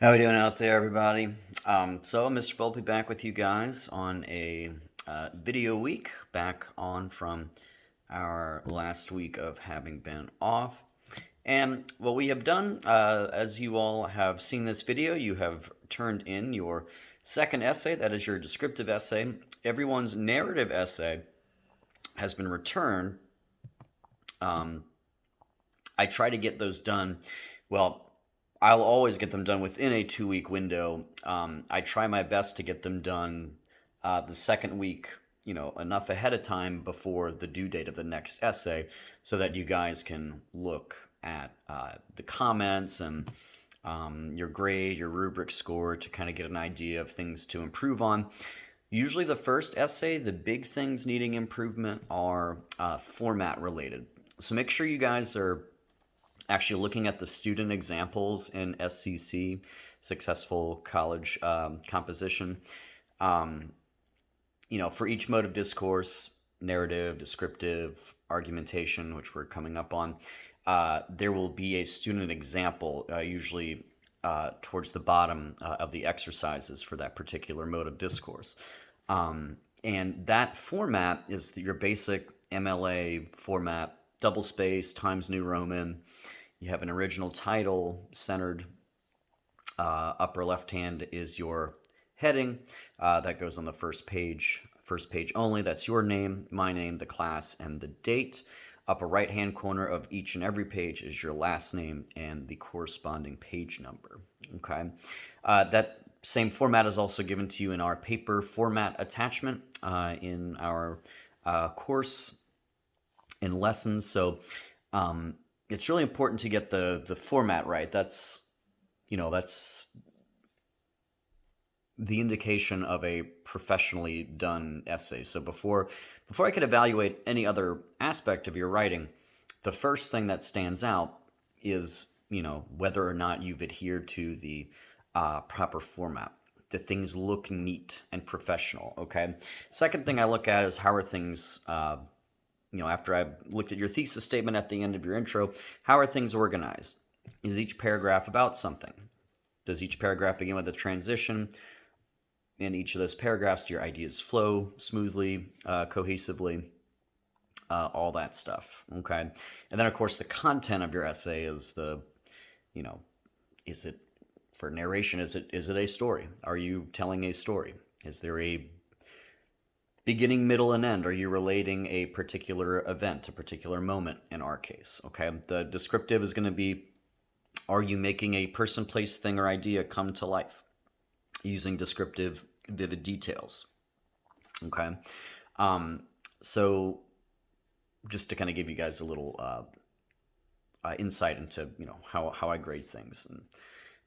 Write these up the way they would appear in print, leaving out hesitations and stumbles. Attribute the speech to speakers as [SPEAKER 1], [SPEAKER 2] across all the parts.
[SPEAKER 1] How we doing out there, everybody? So, Mr. Volpe back with you guys on a video week, back on from our last week of having been off. And what we have done, as you all have seen this video, you have turned in your second essay, that is your descriptive essay. Everyone's narrative essay has been returned. I try to get those done. Well, I'll always get them done within a 2 week window. I try my best to get them done the second week, enough ahead of time before the due date of the next essay so that you guys can look at the comments and your grade, your rubric score to kind of get an idea of things to improve on. Usually, the first essay, the big things needing improvement are format related. So make sure you guys are actually looking at the student examples in SCC, Successful College Composition. For each mode of discourse, narrative, descriptive, argumentation, which we're coming up on, there will be a student example, usually towards the bottom of the exercises for that particular mode of discourse. And that format is your basic MLA format, double space, Times New Roman. You have an original title centered. Upper left hand is your heading. That goes on the first page only. That's your name, my name, the class, and the date. Upper right hand corner of each and every page is your last name and the corresponding page number. Okay. That same format is also given to you in our paper format attachment in our course in lessons. So it's really important to get the format right. That's the indication of a professionally done essay. So before I could evaluate any other aspect of your writing, the first thing that stands out is whether or not you've adhered to the proper format. Do things look neat and professional? Okay. Second thing I look at is how are things. After I've looked at your thesis statement at the end of your intro, how are things organized? Is each paragraph about something? Does each paragraph begin with a transition? In each of those paragraphs, do your ideas flow smoothly, cohesively? All that stuff, okay? And then, of course, the content of your essay is is it, for narration, is it a story? Are you telling a story? Is there a beginning, middle, and end? Are you relating a particular event, a particular moment in our case? Okay. The descriptive is going to be, are you making a person, place, thing, or idea come to life using descriptive, vivid details? Okay. So just to kind of give you guys a little insight into, how I grade things and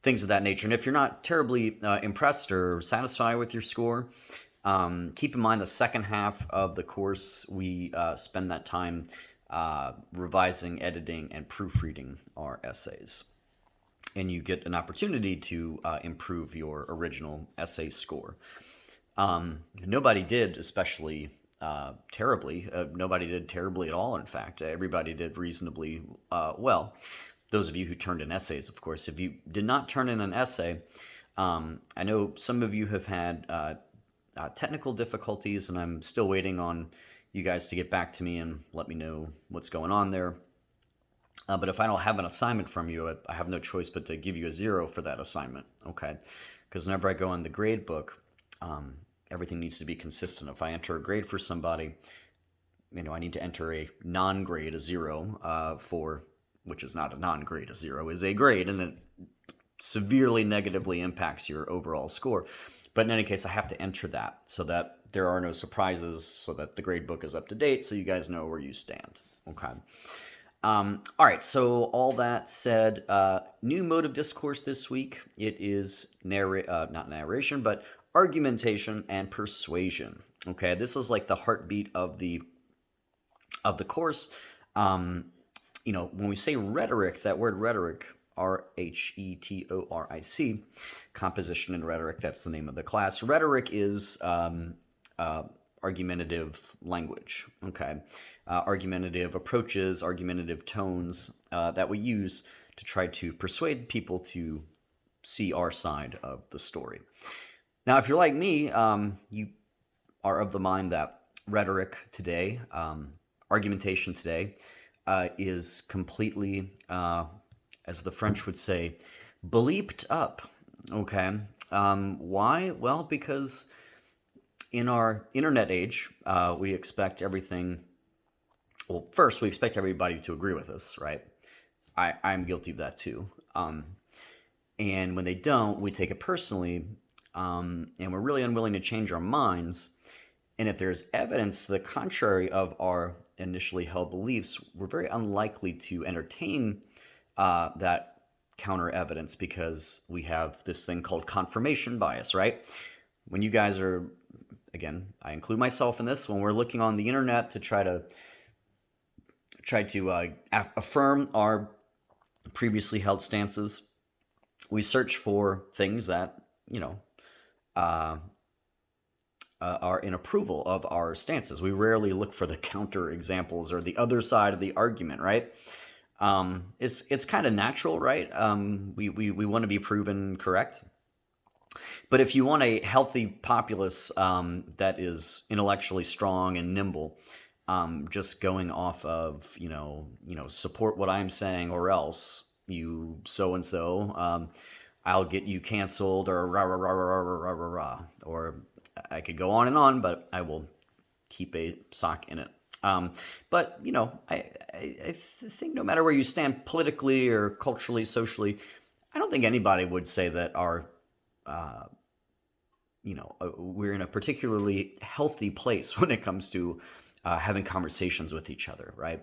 [SPEAKER 1] things of that nature. And if you're not terribly impressed or satisfied with your score, keep in mind the second half of the course, we spend that time revising, editing, and proofreading our essays. And you get an opportunity to improve your original essay score. Nobody did especially terribly. Nobody did terribly at all, in fact. Everybody did reasonably well. Those of you who turned in essays, of course. If you did not turn in an essay, I know some of you have had technical difficulties, and I'm still waiting on you guys to get back to me and let me know what's going on there. But if I don't have an assignment from you, I have no choice but to give you a 0 for that assignment, okay? Because whenever I go in the grade book, everything needs to be consistent. If I enter a grade for somebody, I need to enter a non-grade, a 0, which is not a non-grade, a 0 is a grade, and it severely negatively impacts your overall score. But in any case, I have to enter that so that there are no surprises, so that the grade book is up to date, so you guys know where you stand. Okay. All right. So all that said, new mode of discourse this week. It is not narration, but argumentation and persuasion. Okay. This is like the heartbeat of the course. When we say rhetoric, that word rhetoric, RHETORIC, composition and rhetoric, that's the name of the class. Rhetoric is argumentative language, okay? Argumentative approaches, argumentative tones that we use to try to persuade people to see our side of the story. Now, if you're like me, you are of the mind that rhetoric today, argumentation today, is completely, as the French would say, bleeped up. Okay. Why? Well, because in our internet age, we expect everything. Well, first, we expect everybody to agree with us, right? I'm guilty of that too. And when they don't, we take it personally, and we're really unwilling to change our minds. And if there's evidence to the contrary of our initially held beliefs, we're very unlikely to entertain that counter evidence because we have this thing called confirmation bias, right? When you guys are, again, I include myself in this, when we're looking on the internet to try to affirm our previously held stances, we search for things that, are in approval of our stances. We rarely look for the counter examples or the other side of the argument, right? It's kind of natural, right? We want to be proven correct. But if you want a healthy populace that is intellectually strong and nimble, just going off of support what I'm saying or else you so and so, I'll get you canceled or rah rah rah rah rah rah rah rah. Or I could go on, but I will keep a sock in it. But I think no matter where you stand politically or culturally, socially, I don't think anybody would say that our we're in a particularly healthy place when it comes to having conversations with each other, right?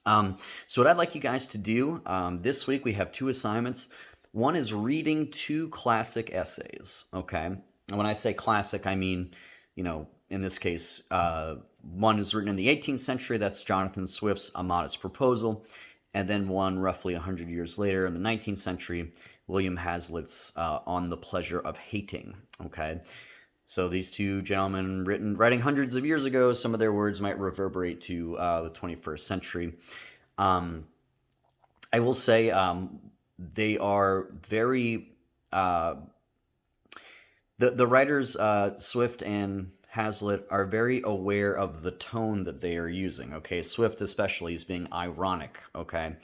[SPEAKER 1] So what I'd like you guys to do this week, we have 2 assignments. One is reading 2 classic essays, okay? And when I say classic, I mean, in this case, one is written in the 18th century, that's Jonathan Swift's A Modest Proposal, and then one roughly 100 years later in the 19th century, William Hazlitt's On the Pleasure of Hating, okay? So these 2 gentlemen writing hundreds of years ago, some of their words might reverberate to the 21st century. I will say they are very... The writers, Swift and Hazlitt, are very aware of the tone that they are using, okay? Swift especially is being ironic, okay?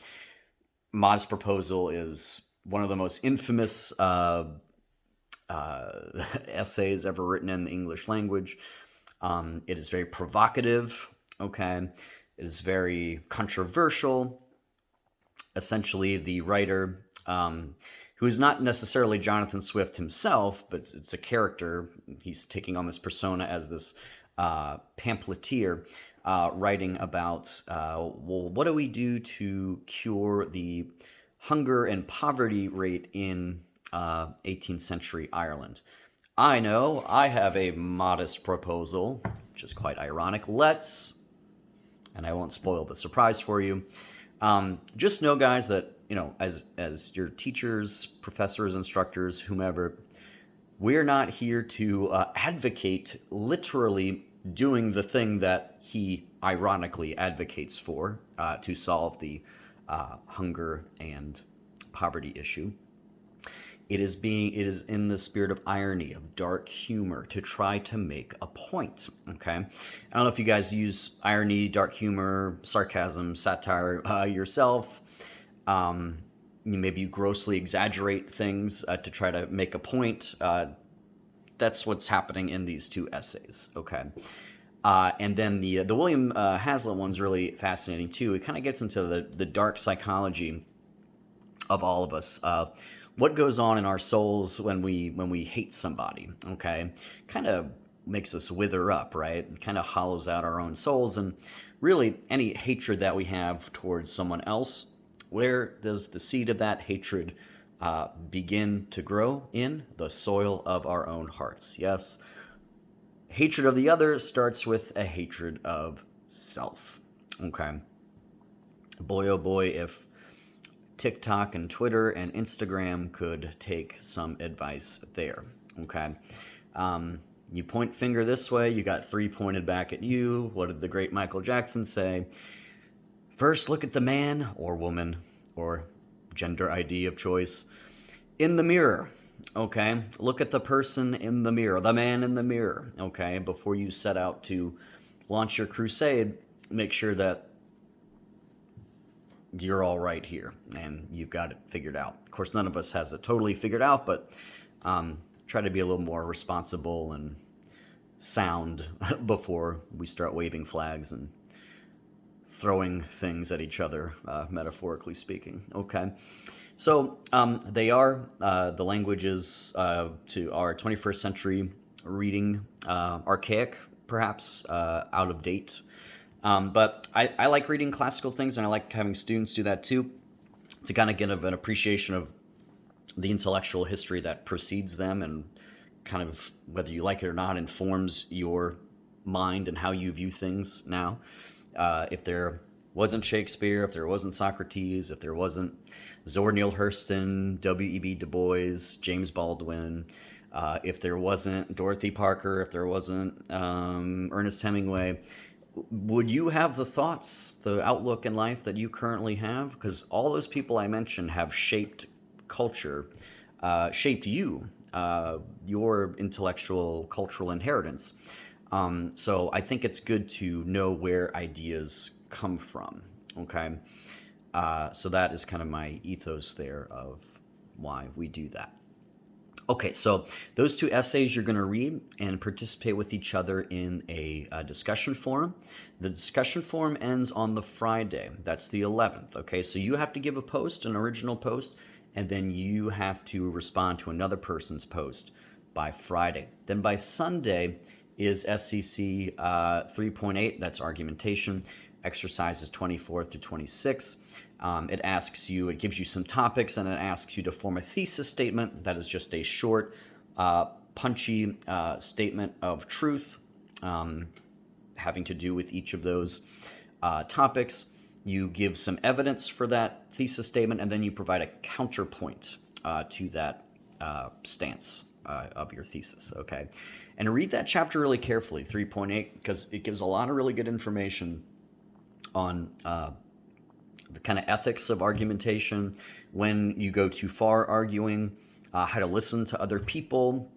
[SPEAKER 1] Modest Proposal is one of the most infamous essays ever written in the English language. It is very provocative, okay? It is very controversial. Essentially, the writer, who is not necessarily Jonathan Swift himself, but it's a character. He's taking on this persona as this pamphleteer, writing about, what do we do to cure the hunger and poverty rate in 18th century Ireland? I know, I have a modest proposal, which is quite ironic. Let's, and I won't spoil the surprise for you, just know, guys, that as your teachers, professors, instructors, whomever, we're not here to advocate literally doing the thing that he ironically advocates for to solve the hunger and poverty issue. It is in the spirit of irony, of dark humor, to try to make a point, okay? I don't know if you guys use irony, dark humor, sarcasm, satire yourself. Maybe you grossly exaggerate things to try to make a point. That's what's happening in these 2 essays, okay? And then the William Hazlitt one's really fascinating too. It kind of gets into the dark psychology of all of us. What goes on in our souls when we hate somebody, okay? Kind of makes us wither up, right? It kind of hollows out our own souls. And really, any hatred that we have towards someone else, where does the seed of that hatred begin to grow? In the soil of our own hearts. Yes, hatred of the other starts with a hatred of self, okay? Boy, oh boy, if TikTok and Twitter and Instagram could take some advice there, okay? You point finger this way, you got 3 pointed back at you. What did the great Michael Jackson say? First, look at the man or woman or gender ID of choice, in the mirror. Okay, look at the person in the mirror, the man in the mirror. Okay, before you set out to launch your crusade, make sure that you're all right here and you've got it figured out. Of course, none of us has it totally figured out, but try to be a little more responsible and sound before we start waving flags and throwing things at each other, metaphorically speaking. Okay, so they are the languages to our 21st century reading, archaic, perhaps out of date. But I like reading classical things, and I like having students do that too, to kind of get an appreciation of the intellectual history that precedes them, and kind of, whether you like it or not, informs your mind and how you view things now. If there wasn't Shakespeare, if there wasn't Socrates, if there wasn't Zora Neale Hurston, W.E.B. Du Bois, James Baldwin, if there wasn't Dorothy Parker, if there wasn't Ernest Hemingway, would you have the thoughts, the outlook in life that you currently have? Because all those people I mentioned have shaped culture, shaped you, your intellectual, cultural inheritance. So I think it's good to know where ideas come from. Okay, so that is kind of my ethos there of why we do that. Okay, so those two essays you're going to read and participate with each other in a discussion forum. The discussion forum ends on the Friday. That's the 11th. Okay, so you have to give a post, an original post, and then you have to respond to another person's post by Friday. Then by Sunday is SCC 3.8, that's argumentation, exercises 24 through 26. It asks you, it gives you some topics, and it asks you to form a thesis statement. That is just a short, punchy statement of truth having to do with each of those topics. You give some evidence for that thesis statement, and then you provide a counterpoint to that stance of your thesis, okay? And read that chapter really carefully, 3.8, because it gives a lot of really good information on the kind of ethics of argumentation, when you go too far arguing, how to listen to other people,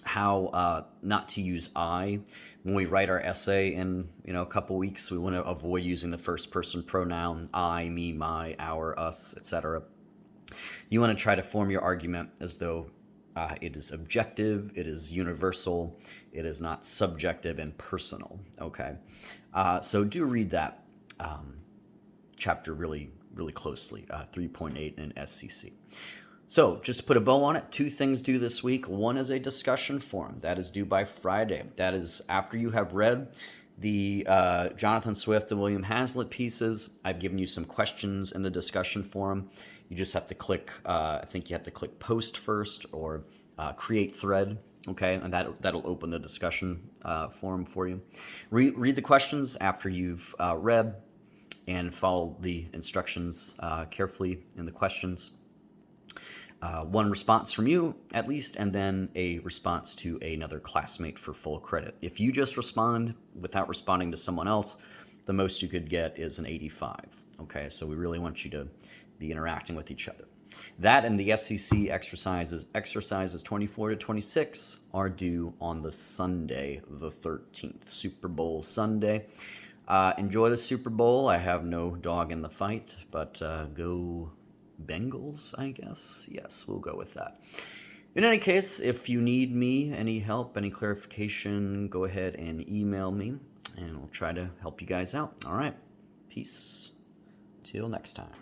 [SPEAKER 1] how not to use I. When we write our essay in a couple weeks, we want to avoid using the first person pronoun, I, me, my, our, us, etc. You want to try to form your argument as though it is objective, it is universal, it is not subjective and personal. Okay, so do read that chapter really, really closely, 3.8 in SCC. So just to put a bow on it, two things due this week. One is a discussion forum. That is due by Friday. That is after you have read the Jonathan Swift and William Hazlitt pieces. I've given you some questions in the discussion forum. You just have to click, I think you have to click post first, or create thread, okay? And that'll open the discussion forum for you. Read the questions after you've read, and follow the instructions carefully in the questions. One response from you, at least, and then a response to another classmate for full credit. If you just respond without responding to someone else, the most you could get is an 85. Okay, so we really want you to be interacting with each other. That and the SCC exercises 24 to 26 are due on the Sunday, the 13th, Super Bowl Sunday. Enjoy the Super Bowl. I have no dog in the fight, but go Bengals, I guess. Yes, we'll go with that. In any case, if you need me, any help, any clarification, go ahead and email me, and we'll try to help you guys out. All right. Peace. Till next time.